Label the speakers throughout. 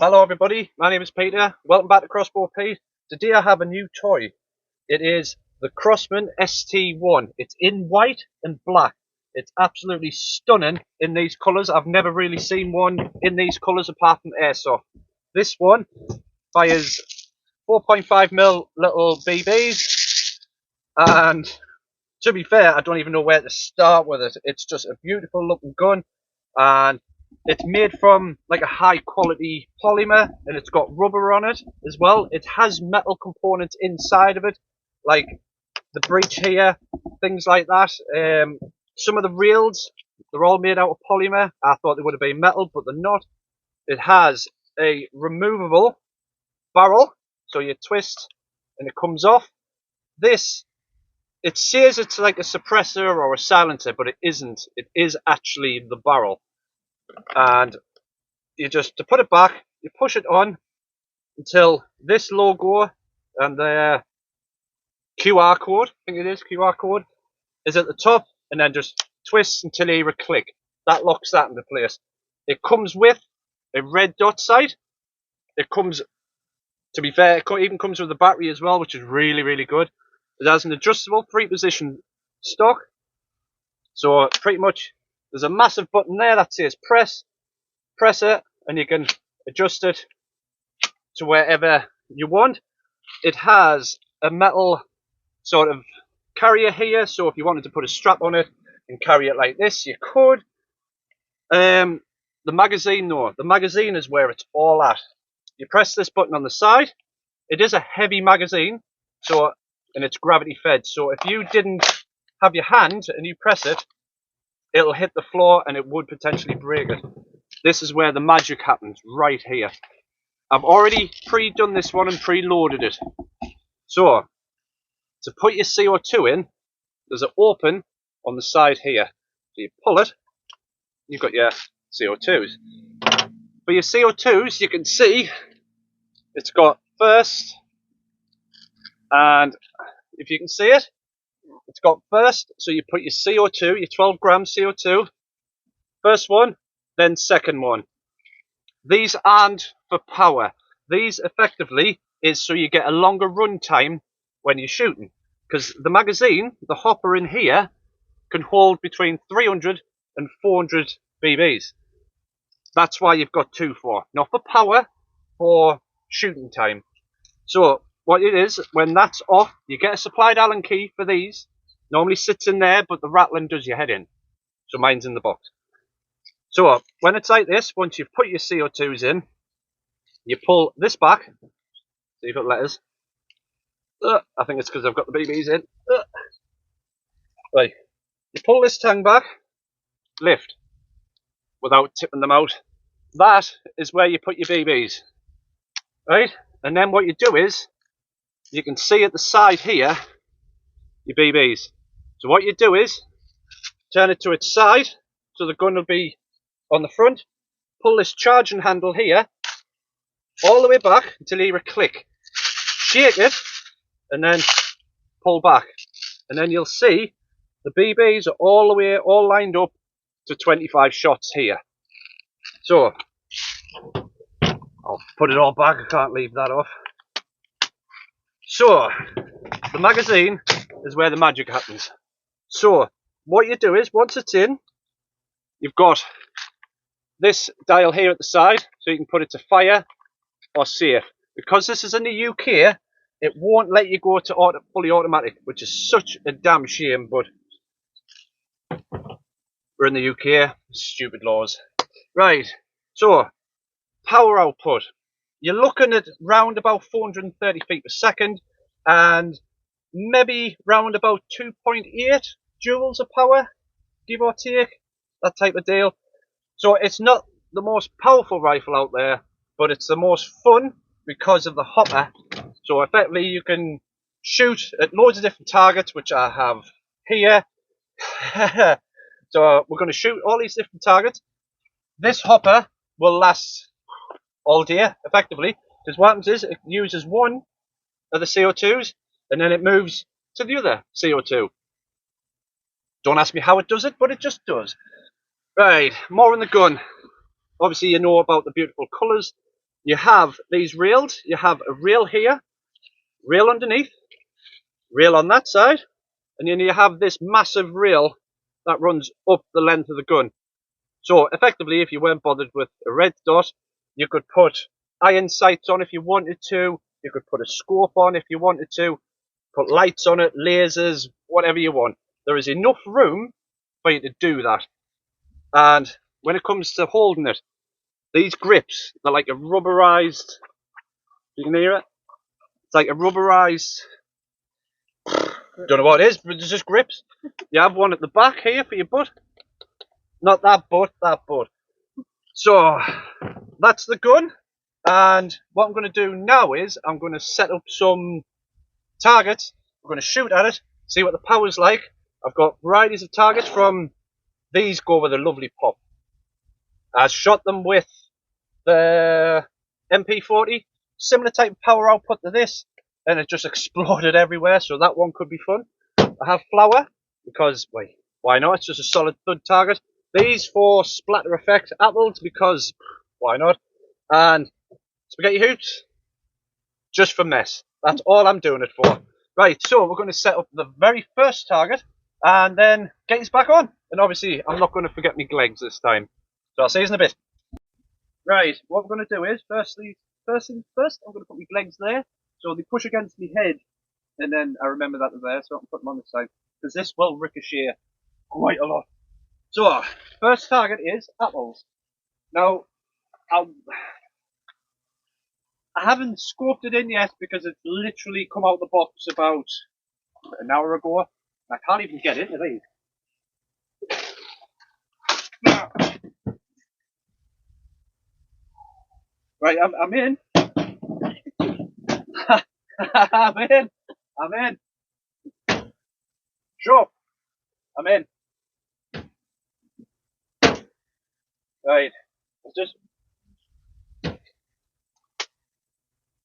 Speaker 1: Hello everybody, my name is Peter. Welcome back to Crossbow Pete. Today I have a new toy. It is the Crosman ST1. It's in white and black. It's absolutely stunning in these colours. I've never really seen one in these colours apart from Airsoft. This one fires 4.5mm little BBs, and to be fair, I don't even know where to start with it. It's just a beautiful looking gun, and it's made from like a high quality polymer, and it's got rubber on it as well. It has metal components inside of it, like the breech here, things like that. Some of the rails, they're all made out of polymer. I thought they would have been metal, but they're not. It has a removable barrel, so you twist and it comes off. This, it says it's like a suppressor or a silencer, but it isn't. It is actually the barrel. And you just, to put it back, you push it on until this logo and the QR code, I think it is, QR code, is at the top, and then just twist until you hear a click. That locks that into place. It comes with a red dot sight. It comes, to be fair, it even comes with a battery as well, which is really, really good. It has an adjustable 3-position stock. So pretty much, there's a massive button there that says press it, and you can adjust it to wherever you want. It has a metal sort of carrier here, so if you wanted to put a strap on it and carry it like this, you could. The magazine though, the magazine is where it's all at. You press this button on the side. It is a heavy magazine, so, and it's gravity fed, so if you didn't have your hand and you press it, it'll hit the floor and it would potentially break it. This is where the magic happens, right here. I've already pre-done this one and pre-loaded it. So, to put your CO2 in, there's an open on the side here. So you pull it, you've got your CO2s. For your CO2s, you can see it's got first, and if you can see it, it's got first, so you put your CO2, your 12 gram CO2, first one, then second one. These aren't for power. These effectively is so you get a longer run time when you're shooting. Because the magazine, the hopper in here, can hold between 300 and 400 BBs. That's why you've got two for. Not for power, for shooting time. So what it is, when that's off, you get a supplied Allen key for these. Normally sits in there, but the rattling does your head in. So mine's in the box. So when it's like this, once you've put your CO2s in, you pull this back. See if it letters. I think it's because I've got the BBs in. Right. You pull this tang back, lift, without tipping them out. That is where you put your BBs. Right? And then what you do is, you can see at the side here, your BBs. So what you do is, turn it to its side, so the gun will be on the front. Pull this charging handle here, all the way back until you hear a click. Shake it, and then pull back. And then you'll see the BBs are all the way, all lined up to 25 shots here. So, I'll put it all back, I can't leave that off. So, the magazine is where the magic happens. So, what you do is, once it's in, you've got this dial here at the side, so you can put it to fire or safe. Because this is in the UK, it won't let you go to fully automatic, which is such a damn shame, but we're in the UK, stupid laws. Right, so, power output. You're looking at round about 430 feet per second, and maybe round about 2.8 joules of power, give or take, that type of deal. So it's not the most powerful rifle out there, but it's the most fun because of the hopper. So effectively you can shoot at loads of different targets, which I have here. So we're going to shoot all these different targets. This hopper will last all day, effectively, because what happens is it uses one of the CO2s, and then it moves to the other CO2. Don't ask me how it does it, but it just does. Right, more on the gun. Obviously you know about the beautiful colours. you have these rails. You have a rail here, rail underneath, rail on that side, and then you have this massive rail that runs up the length of the gun. So effectively, if you weren't bothered with a red dot, you could put iron sights on if you wanted to. You could put a scope on if you wanted to. Put lights on it, lasers, whatever you want. There is enough room for you to do that. And when it comes to holding it, these grips, they're like a rubberized, you can hear it? It's like a rubberized, don't know what it is, but it's just grips. You have one at the back here for your butt. Not that butt, that butt. So, that's the gun. And what I'm going to do now is, I'm going to set up some targets. I'm going to shoot at it, see what the power's like. I've got varieties of targets from these go with a lovely pop. I shot them with the MP40, similar type of power output to this, and it just exploded everywhere, so that one could be fun. I have flour, because, why not? It's just a solid thud target. These for splatter effect, apples, because, why not? And spaghetti hoops, just for mess. That's all I'm doing it for. Right, so we're going to set up the very first target, and then get us back on. And obviously, I'm not going to forget my legs this time. So I'll see you in a bit. Right, what we're going to do is, first things first, I'm going to put my legs there, so they push against my head, and then I remember that they're there, so I can put them on the side, because this will ricochet quite a lot. So, first target is apples. Now, I haven't scoped it in yet, because it's literally come out of the box about an hour ago. I can't even get into these. Right, I'm in. I'm in. I'm in. Sure. I'm in. Right. Let's just.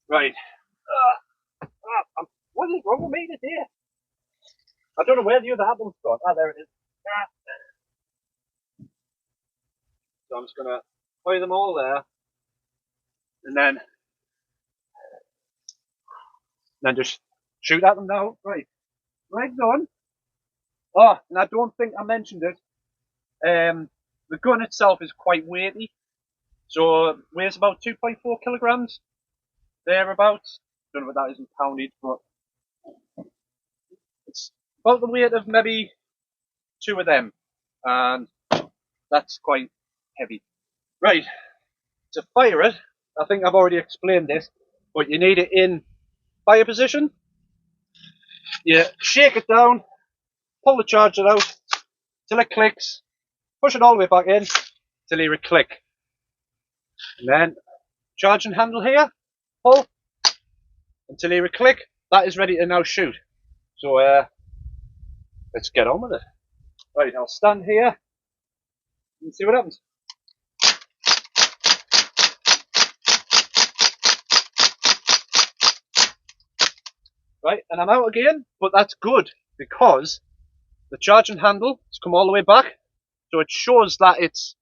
Speaker 1: Right. What is wrong with me today? I don't know where the other apple's gone. Ah, there it is. So I'm just gonna play them all there, and then just shoot at them now. Right. Legs on. Oh, and I don't think I mentioned it. The gun itself is quite weighty, so it weighs about 2.4 kilograms, thereabouts. Don't know what that is in poundage, but it's about the weight of maybe 2 of them, and that's quite heavy. Right, to fire it, I think I've already explained this, but you need it in fire position. You shake it down, pull the charger out till it clicks, push it all the way back in till you click, and then charging handle here, pull until you click. That is ready to now shoot. So let's get on with it. Right, I'll stand here and see what happens. Right, and I'm out again, but that's good because the charging handle has come all the way back, so it shows that it's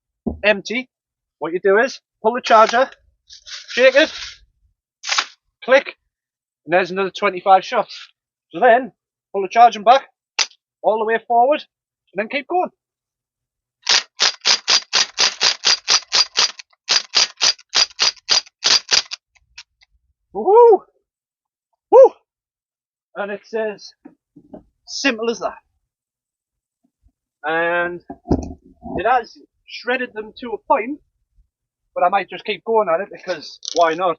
Speaker 1: empty. What you do is pull the charger, shake it, click, and there's another 25 shots. So then pull the charging back all the way forward, and then keep going. Woohoo! Woo! And it says simple as that. And it has shredded them to a point, but I might just keep going at it because why not?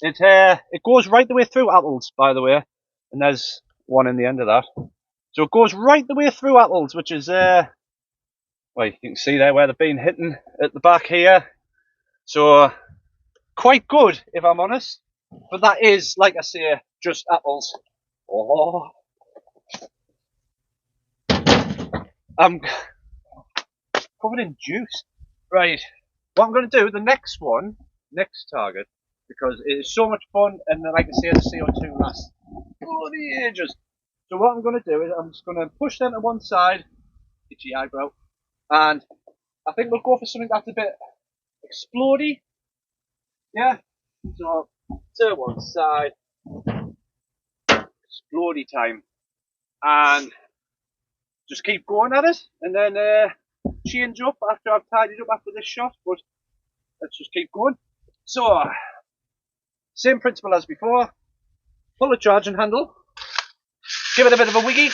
Speaker 1: It goes right the way through apples, by the way, and there's one in the end of that. So it goes right the way through apples, which is well, you can see there where they've been hitting at the back here. So quite good, if I'm honest. But that is, like I say, just apples. Oh, I'm covered in juice. Right, what I'm going to do, the next target, because it is so much fun, and like I say, the CO2 lasts bloody ages. So what I'm going to do is I'm just going to push them to one side, itchy eyebrow, and I think we'll go for something that's a bit explodey. Yeah, So, to one side, explodey time, and just keep going at it, and then change up after I've tidied up after this shot, but let's just keep going. So, same principle as before, pull the charging handle, give it a bit of a wiggy,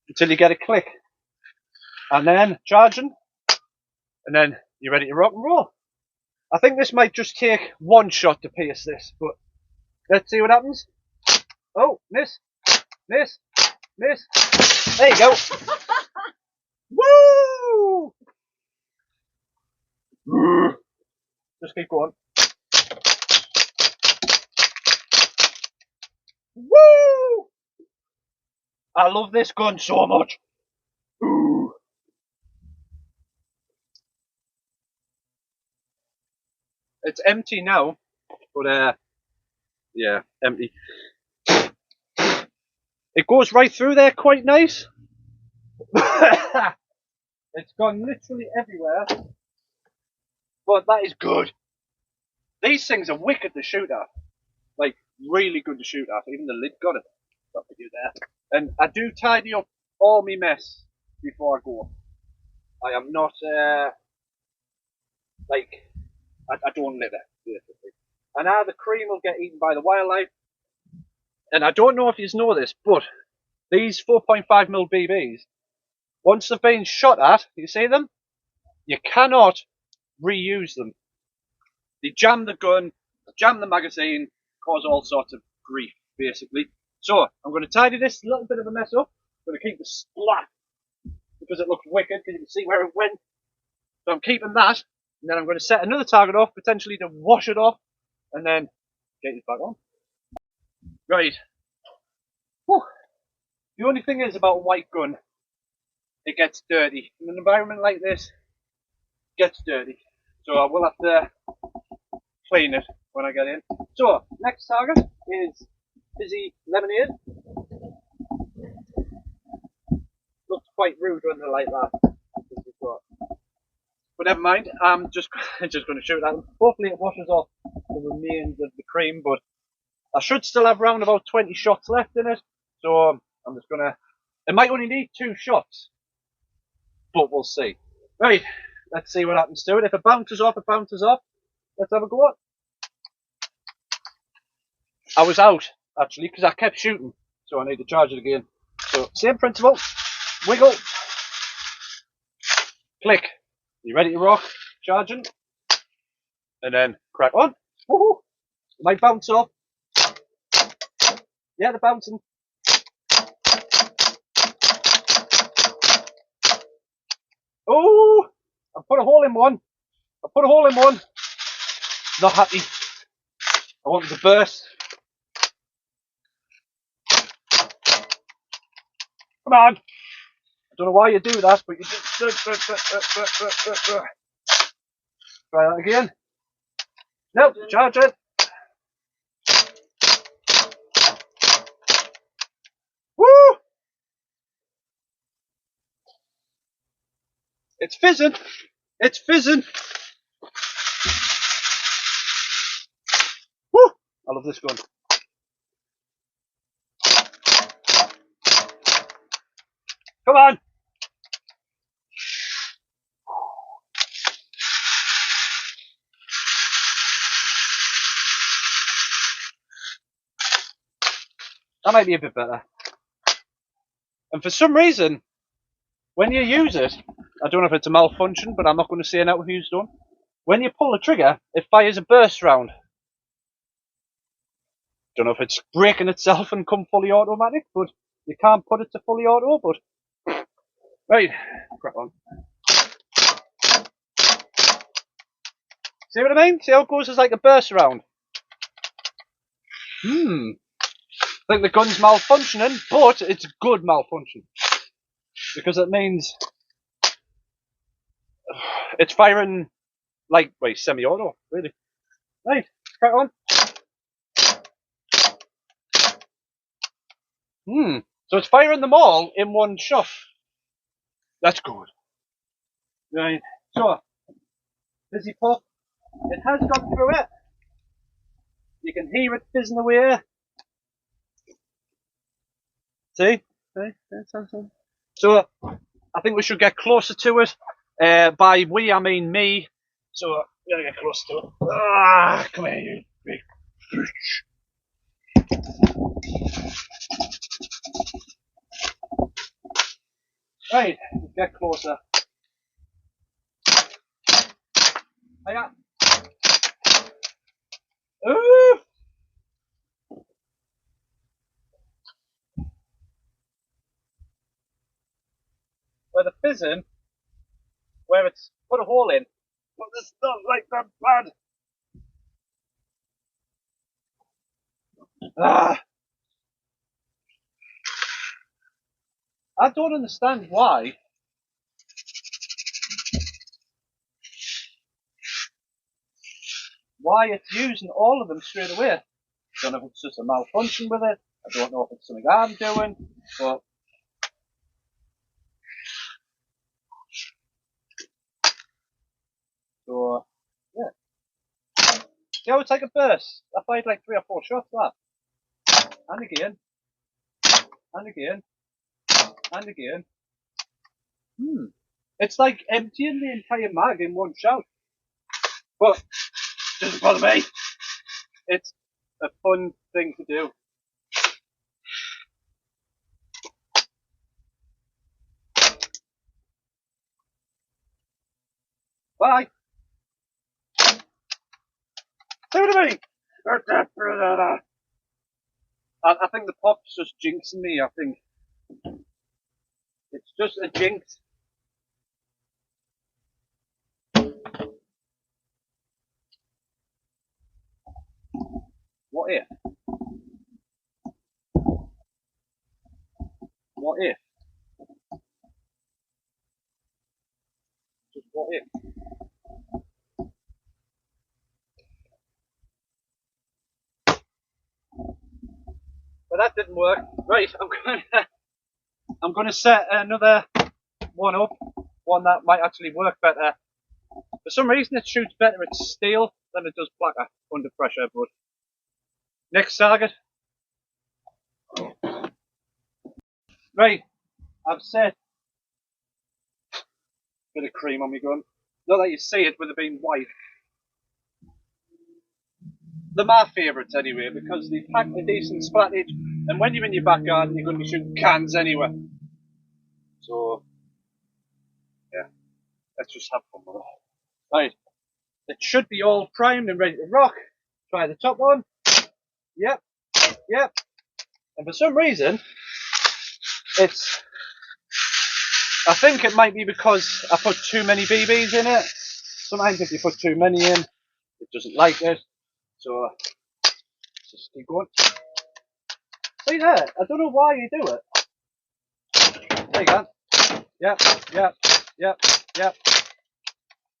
Speaker 1: until you get a click, and then charging, and then you're ready to rock and roll. I think this might just take one shot to pierce this, but let's see what happens. Oh, miss, miss, miss. There you go. Woo! Just keep going. Woo! I love this gun so much. Ooh. It's empty now, but yeah, empty. It goes right through there quite nice. It's gone literally everywhere. But that is good. These things are wicked to shoot at. Like, really good to shoot at. Even the lid got it. Got to do there. And I do tidy up all my mess before I go. I am not, I don't litter, basically. And now the cream will get eaten by the wildlife. And I don't know if you know this, but these 4.5mm BBs, once they've been shot at, you see them? You cannot reuse them. They jam the gun, jam the magazine, cause all sorts of grief, basically. So, I'm going to tidy this little bit of a mess up. I'm going to keep the splat, because it looks wicked, because you can see where it went. So I'm keeping that, and then I'm going to set another target off, potentially to wash it off, and then get it back on. Right. Whew. The only thing is about a white gun, it gets dirty. In an environment like this, it gets dirty. So I will have to clean it when I get in. So, next target is Fizzy Lemonade. Looks quite rude when they're like that. But never mind, I'm just going to shoot at them. Hopefully it washes off the remains of the cream, but I should still have around about 20 shots left in it. So I'm just going to... It might only need 2 shots, but we'll see. Right, let's see what happens to it. If it bounces off, it bounces off. Let's have a go. I was out, actually, because I kept shooting, so I need to charge it again. So, same principle. Wiggle. Click. You ready to rock? Charging. And then crack on. Woohoo! It might bounce off. Yeah, they're bouncing. Oh! I put a hole in one. Not happy. I want it to burst. Come on! I don't know why you do that, but you just... Try that again. Nope, charge it. Woo! It's fizzing. It's fizzing. Woo! I love this gun. Come on. That might be a bit better. And for some reason, when you use it, I don't know if it's a malfunction, but I'm not going to say now who's done. When you pull the trigger, it fires a burst round. Don't know if it's breaking itself and come fully automatic, but you can't put it to fully auto, but... Right, crack on. See what I mean? See how it goes as like a burst round? I think the gun's malfunctioning, but it's good malfunction. Because it means it's firing like, wait, semi-auto, really. Right, crack on. So it's firing them all in one shot. That's good. Right, so, busy puff. It has gone through it. You can hear it fizzing away. See? So I think we should get closer to it. By we, I mean me. So I'm gonna get close to it. Ah, come here, you big bitch. Right, get closer. Hiya. Ooh. Where the fizzing, where it's put a hole in, but there's not like that bad. Ah, I don't understand why it's using all of them straight away. I don't know if it's just a malfunction with it. I don't know if it's something I'm doing, but so yeah. See how it's like a burst? I fired like 3 or 4 shots that. And again. And again. And again. It's like emptying the entire mag in one shot. But doesn't bother me. It's a fun thing to do. Bye. See what I mean? I think the pop's just jinxing me, I think. It's just a jinx. What if? What if? Just what if? But that didn't work. Right, I'm gonna set another one up, one that might actually work better. For some reason it shoots better at steel than it does blacker under pressure, but next target. Right, I've set a bit of cream on my gun. Not that you see it with it being white. They're my favourites anyway, because they pack a decent splattage, and when you're in your back garden you're going to be shooting cans anyway. So, yeah, let's just have fun with it. Right, it should be all primed and ready to rock. Try the top one. Yep, yep. And for some reason, I think it might be because I put too many BBs in it. Sometimes if you put too many in, it doesn't like it. So, just keep going. See there, I don't know why you do it. There you go. Yep, yep, yep, yep.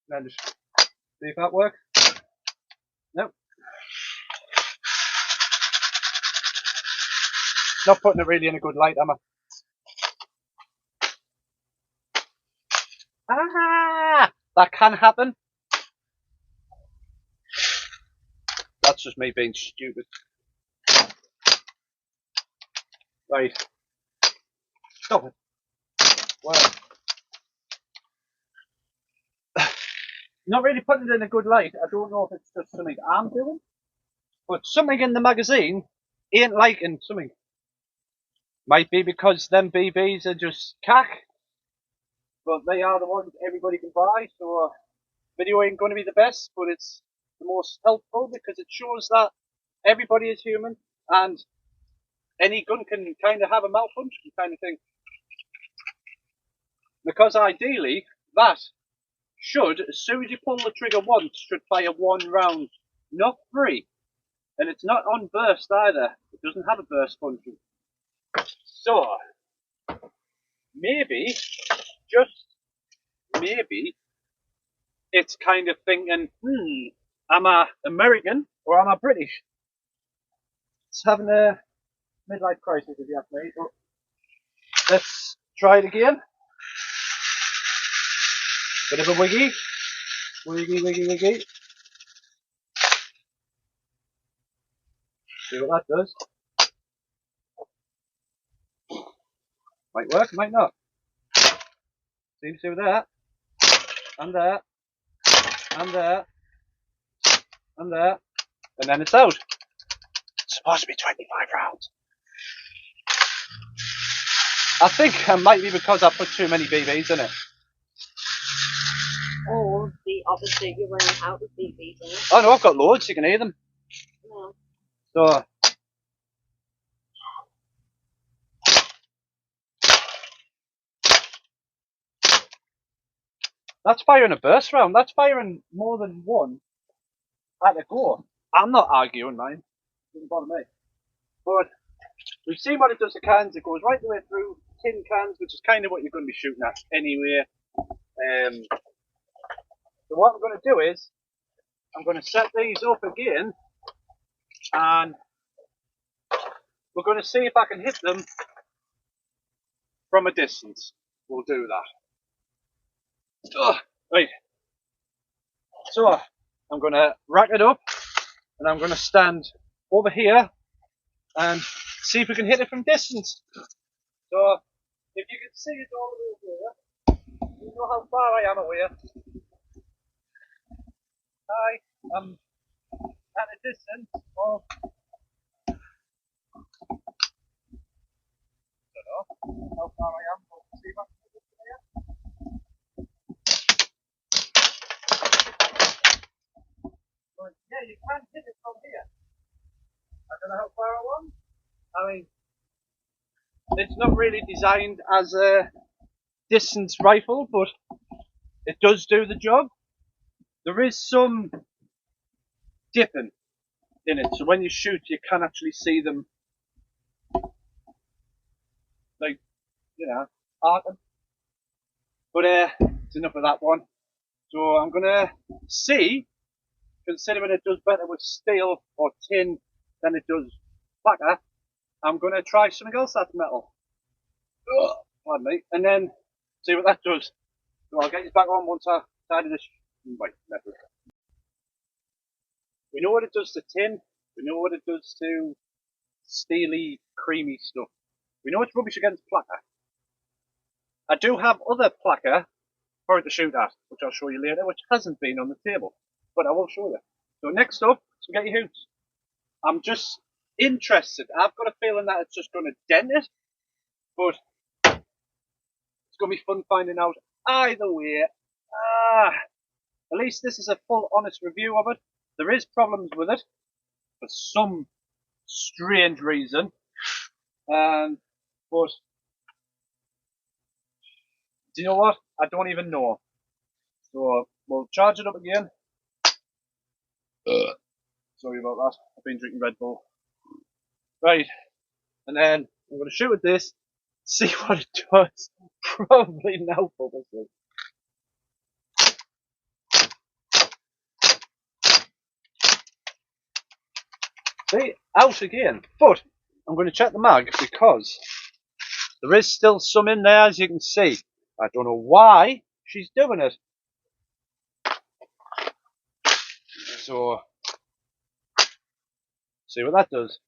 Speaker 1: Now just see if that works. Nope. Not putting it really in a good light, am I? Ah, that can happen. That's just me being stupid. Right. Stop it. Well, not really putting it in a good light. I don't know if it's just something I'm doing, but something in the magazine ain't liking something. Might be because them BBs are just cack, but they are the ones everybody can buy, so video ain't going to be the best, but it's the most helpful because it shows that everybody is human and any gun can kind of have a malfunction kind of thing. Because ideally, that should, as soon as you pull the trigger once, should fire 1 round, not 3. And it's not on burst either. It doesn't have a burst function. So, maybe, just maybe, it's kind of thinking, am I American or am I British? It's having a midlife crisis if you ask me, but let's try it again. Bit of a wiggy. Wiggy, wiggy, wiggy. See what that does. Might work, might not. Seems to there, and there, and there, and there, and then it's out. It's supposed to be 25 rounds. I think it might be because I put too many BBs in it.
Speaker 2: Or the opposite, you're running out of BBs in it.
Speaker 1: Oh no, I've got loads, you can hear them.
Speaker 2: No.
Speaker 1: So, that's firing a burst round. That's firing more than one at a go. I'm not arguing, mine. Doesn't bother me. But we've seen what it does to cans. It goes right the way through tin cans, which is kind of what you're going to be shooting at anyway. So what I'm going to do is, I'm going to set these up again, and we're going to see if I can hit them from a distance. We'll do that. Right. So, I'm going to rack it up, and I'm going to stand over here and see if we can hit it from distance. So, if you can see it all the way over here, you know how far I am away. I am at a distance of, I don't know how far I am, but see if I can hit it from here. But yeah, you can hit it from here. I don't know how far I am. I mean, it's not really designed as a distance rifle, but it does do the job. There is some dipping in it, so when you shoot, you can actually see them, like, you know, arcing. But it's enough of that one. So I'm gonna see, considering it does better with steel or tin than it does lacquer, I'm gonna try something else that's metal. Pardon me, and then see what that does. So I'll get you back on once I've decided this white metal. We know what it does to tin. We know what it does to steely, creamy stuff. We know it's rubbish against placker. I do have other placker for it to shoot at, which I'll show you later, which hasn't been on the table, but I will show you. So next up, spaghetti hoops. I'm just interested. I've got a feeling that it's just going to dent it, but it's going to be fun finding out either way. At least this is a full, honest review of it. There is problems with it for some strange reason, but do you know what? I don't even know. So we'll charge it up again. Sorry about that. I've been drinking Red Bull. Right, and then I'm going to shoot with this, see what it does. Probably now focusing. See, out again. But I'm going to check the mag because there is still some in there, as you can see. I don't know why she's doing it. So, see what that does.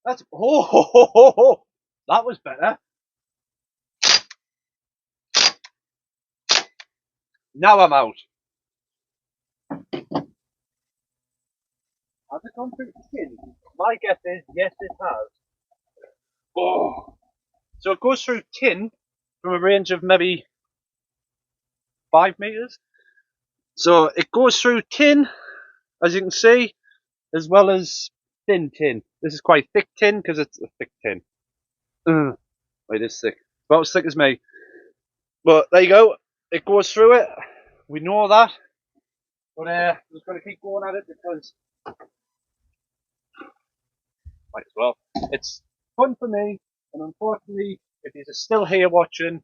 Speaker 1: That's, oh, that was better. Now I'm out. Has it gone through the skin? My guess is yes, it has. Oh, so it goes through tin from a range of maybe 5 meters. So it goes through tin, as you can see, as well as thin tin. This is quite thick tin because it's a thick tin. It is thick. About as thick as me. But there you go. It goes through it. We know that. But I'm just going to keep going at it because might as well. It's fun for me, and unfortunately, if you're still here watching,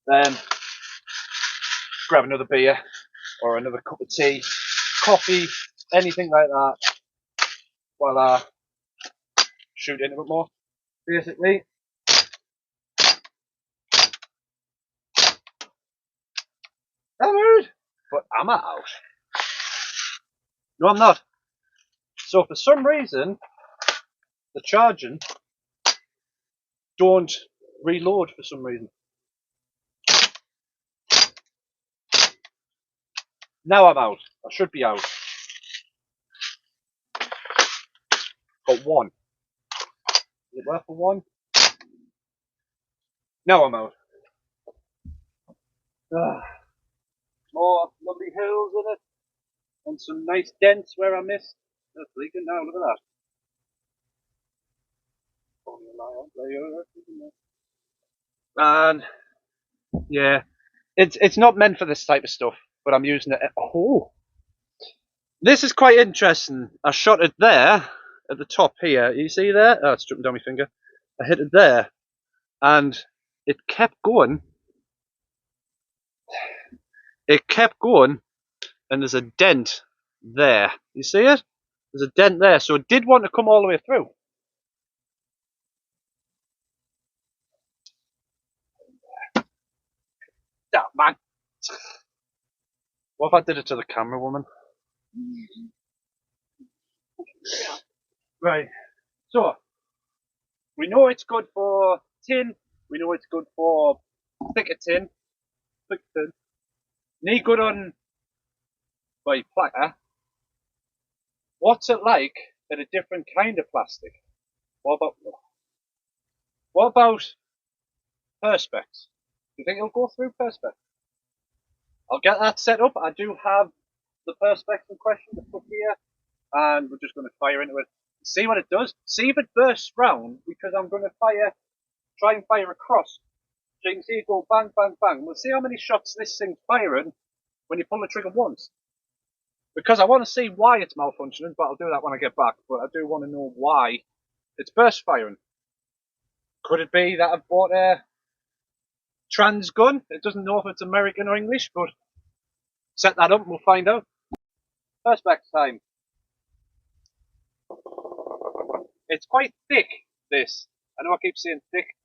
Speaker 1: then grab another beer or another cup of tea, coffee, anything like that, while I shoot in a bit more. Basically, I'm rude, but I'm out. No, I'm not. So for some reason, the charging don't reload for some reason. Now I'm out. I should be out. Got one. Is it worth for one? Now I'm out. More lovely hills in it. And some nice dents where I missed. That's leaking now, look at that. And yeah, it's not meant for this type of stuff, but I'm using it. Oh, this is quite interesting. I shot it there at the top here. You see there? Oh, it's dripping down my finger. I hit it there, and it kept going. It kept going, and there's a dent there. You see it? There's a dent there, so it did want to come all the way through. Damn, man. What if I did it to the camera woman? Right. So, we know it's good for tin. We know it's good for thicker tin. Thick tin. Need good on, like, platter. What's it like in a different kind of plastic? What about perspex? Do you think it'll go through perspex? I'll get that set up. I do have the perspex in question to put here, and we're just going to fire into it. See what it does. See if it bursts round, because I'm going to try and fire across. So you can see it go bang, bang, bang. We'll see how many shots this thing's firing when you pull the trigger once. Because I want to see why it's malfunctioning, but I'll do that when I get back. But I do want to know why it's burst firing. Could it be that I've bought a trans gun? It doesn't know if it's American or English, but set that up and we'll find out. Perspex time. It's quite thick, this. I know I keep saying thick.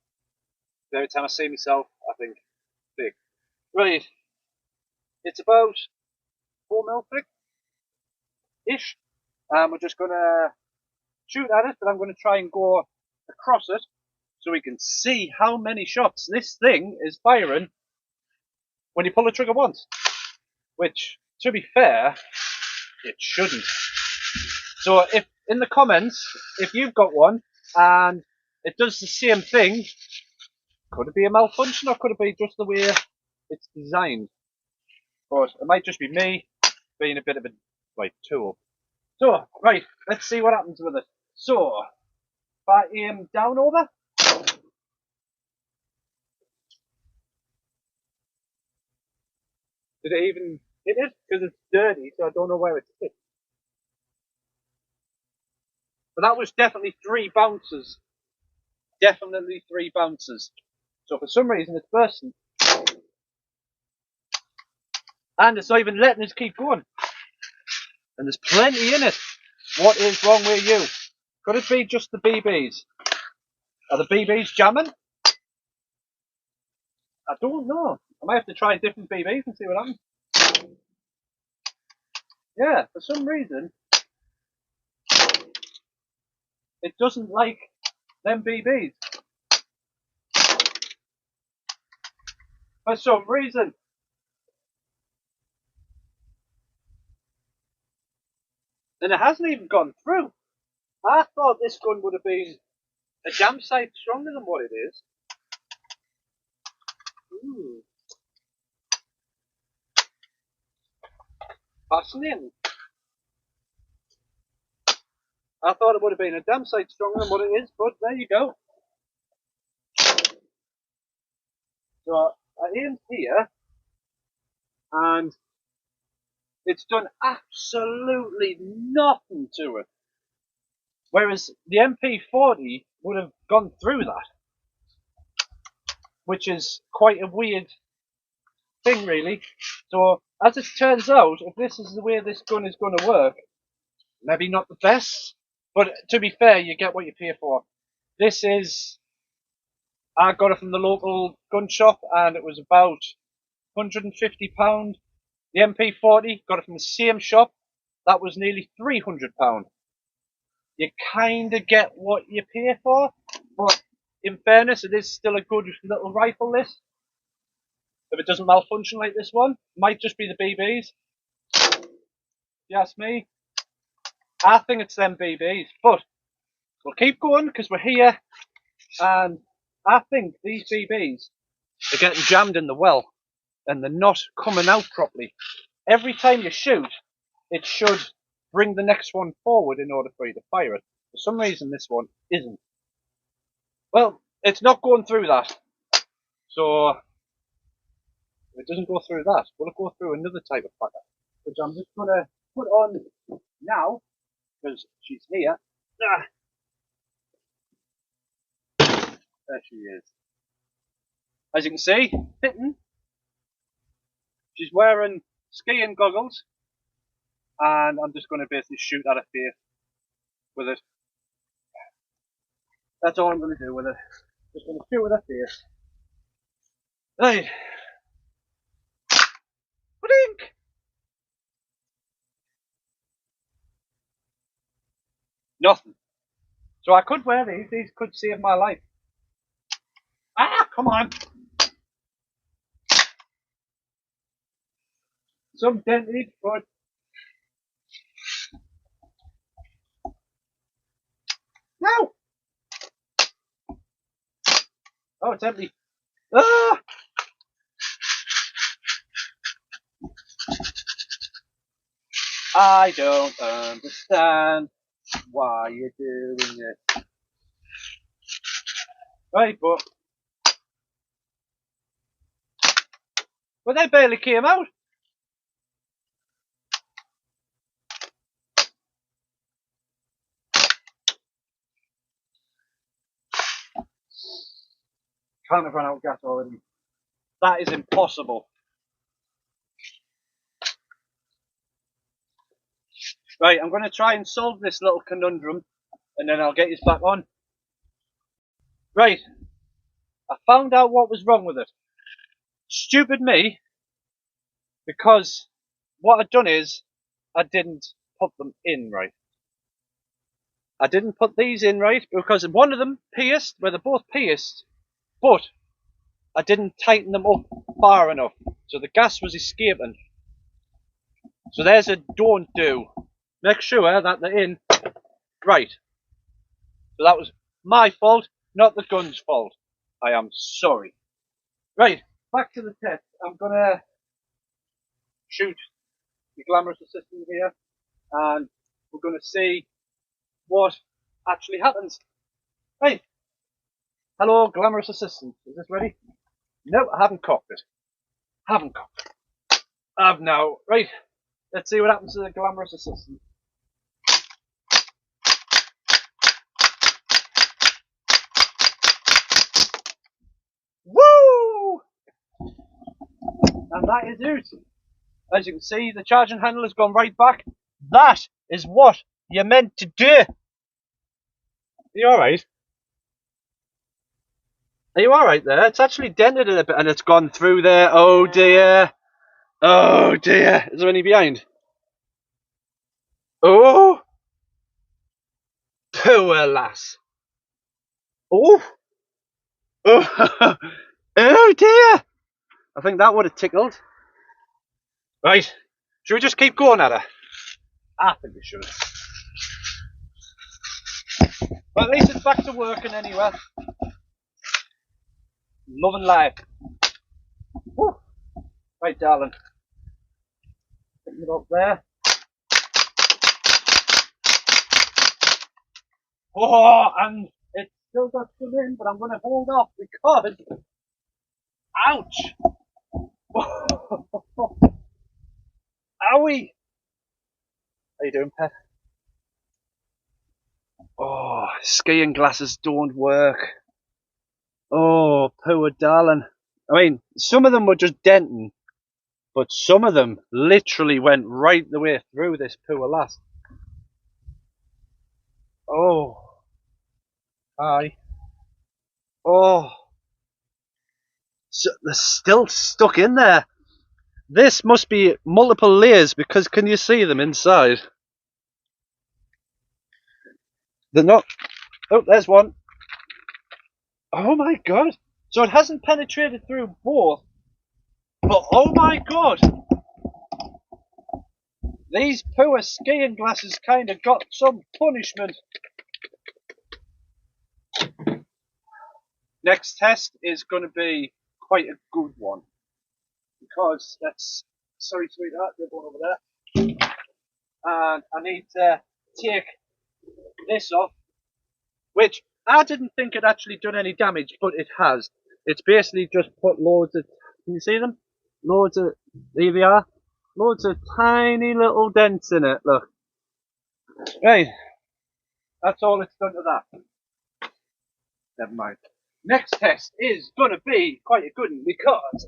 Speaker 1: Every time I see myself, I think thick. Right. It's about 4mm thick-ish. And we're just going to shoot at it, but I'm going to try and go across it so we can see how many shots this thing is firing when you pull the trigger once. Which, to be fair, it shouldn't. So if in the comments, if you've got one and it does the same thing, could it be a malfunction or could it be just the way it's designed? But it might just be me being a bit of a tool. So, right, let's see what happens with it. So, if I aim down over. Did it even hit it? Because it's dirty, so I don't know where it's hit. But that was definitely 3 bounces. Definitely 3 bounces. So for some reason it's bursting. And it's not even letting us keep going. And there's plenty in it. What is wrong with you? Could it be just the BBs? Are the BBs jamming? I don't know. I might have to try different BBs and see what happens. Yeah, for some reason, it doesn't like them BBs. For some reason. And it hasn't even gone through. I thought this gun would have been a damn sight stronger than what it is. Ooh. Fascinating. I thought it would have been a damn sight stronger than what it is, but there you go. So I aimed here, and it's done absolutely nothing to it. Whereas the MP40 would have gone through that. Which is quite a weird thing, really. So, as it turns out, if this is the way this gun is going to work, maybe not the best, but to be fair, you get what you pay for. This is, I got it from the local gun shop, and it was about £150. The MP40, got it from the same shop, that was nearly £300. you kind of get what you pay for. But in fairness, it is still a good little rifle, this. If it doesn't malfunction like this one, might just be the BBs. If you ask me, I think it's them BBs. But we'll keep going because we're here, and I think these BBs are getting jammed in the well, and they're not coming out properly. Every time you shoot, it should bring the next one forward in order for you to fire it. For some reason, this one isn't. Well, it's not going through that. So, if it doesn't go through that, will it go through another type of pattern? Which I'm just going to put on now, because she's here. Ah, there she is. As you can see, hitting. She's wearing skiing goggles, and I'm just going to basically shoot at her face with it. That's all I'm going to do with it. Just going to shoot at her face. Right. Blink! Nothing. So I could wear these. These could save my life. Ah, come on. Some dented, but no. Oh, it's empty. Ah! I don't understand why you're doing it. Right, but they barely came out. Can't have run out of gas already. That is impossible. Right, I'm going to try and solve this little conundrum, and then I'll get you back on. Right, I found out what was wrong with it. Stupid me, because what I'd done is, I didn't put them in right. I didn't put these in right, because one of them pierced, well they're both pierced, but I didn't tighten them up far enough, so the gas was escaping. So there's a don't do. Make sure that they're in right. So that was my fault, not the gun's fault. I am sorry. Right, back to the test. I'm gonna shoot the glamorous assistant here, and we're gonna see what actually happens. Right. Hello, glamorous assistant. Is this ready? No, I haven't cocked it. Haven't cocked it. I've now. Right. Let's see what happens to the glamorous assistant. Woo! And that is it. As you can see, the charging handle has gone right back. That is what you're meant to do. Are you alright? Are you alright there? It's actually dented a bit and it's gone through there. Oh dear. Oh dear. Is there any behind? Oh. Poor lass. Oh. Oh. Oh dear. I think that would have tickled. Right. Should we just keep going at her? I think we should. But at least it's back to working anyway. Loving life. Woo. Right, darling. Putting it up there. Oh, and it's still got some in, but I'm going to hold off because... Ouch! Owie! How you doing, pet? Oh, skiing glasses don't work. Oh, poor darling. I mean, some of them were just denting, but some of them literally went right the way through this poor lass. Oh. Hi. Oh. So they're still stuck in there. This must be multiple layers because can you see them inside? They're not. Oh, there's one. Oh my god. So it hasn't penetrated through both. But oh my god. These poor skiing glasses kind of got some punishment. Next test is going to be quite a good one. Because that's. Sorry, sweetheart, they're going over there. And I need to take this off, which I didn't think it actually done any damage, but it has. It's basically just put loads of, can you see them? Loads of, there they are, loads of tiny little dents in it, look. Right, that's all it's done to that. Never mind. Next test is going to be quite a good one because,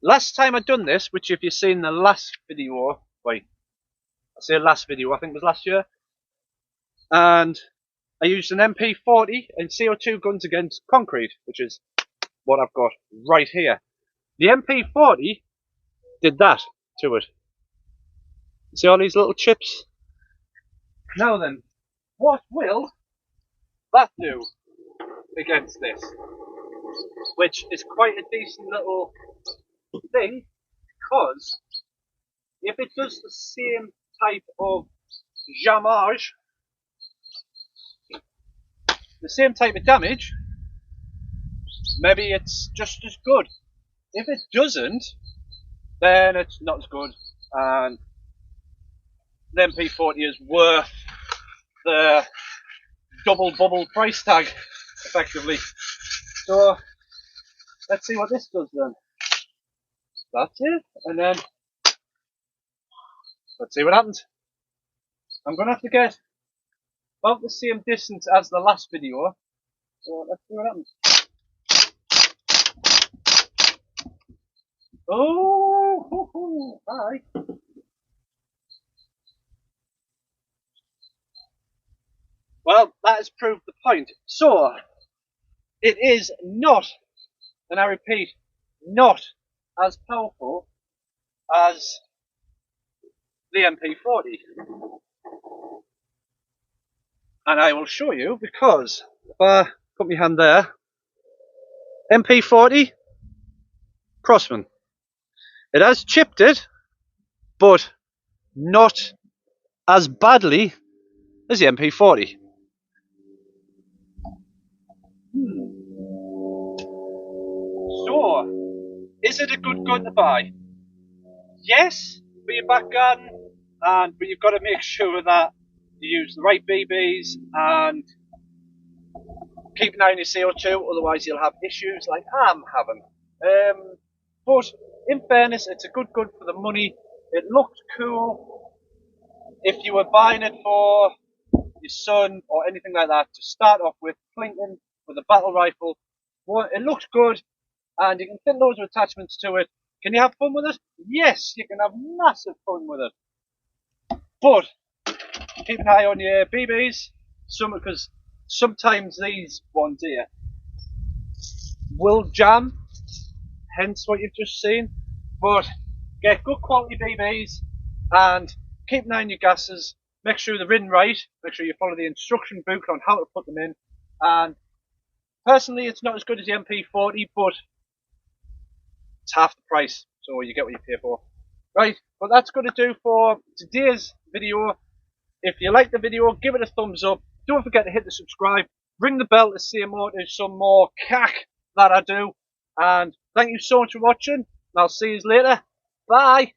Speaker 1: last time I done this, which if you've seen the last video, wait, I say last video, I think it was last year, and I used an MP40 and CO2 guns against concrete, which is what I've got right here. The MP40 did that to it. See all these little chips? Now then, what will that do against this? Which is quite a decent little thing, because if it does the same type of damage, the same type of damage, maybe it's just as good. If it doesn't, then it's not as good, and the MP40 is worth the double bubble price tag, effectively. So let's see what this does then. That's it, and then let's see what happens. I'm gonna have to get about the same distance as the last video, so let's see what happens. Oh, hi. Well, that has proved the point. So, it is not, and I repeat, not as powerful as the MP40. And I will show you, because if I put my hand there, MP40, Crosman. It has chipped it, but not as badly as the MP40. So, is it a good gun to buy? Yes, for your back garden, but you've got to make sure that you use the right BBs and keep an eye on your CO2, otherwise you'll have issues like I'm having. But in fairness, it's a good gun for the money. It looked cool. If you were buying it for your son or anything like that, to start off with, plinking with a battle rifle, well, it looks good, and you can fit loads of attachments to it. Can you have fun with it? Yes, you can have massive fun with it. But keep an eye on your BBs, because sometimes these ones here will jam, hence what you've just seen. But get good quality BBs and keep an eye on your gases. Make sure they're in right. Make sure you follow the instruction book on how to put them in. And personally, it's not as good as the MP40, but it's half the price, so you get what you pay for. Right, but that's going to do for today's video. If you like the video, give it a thumbs up. Don't forget to hit the subscribe. Ring the bell to see more, to some more cack that I do. And thank you so much for watching. I'll see you later. Bye.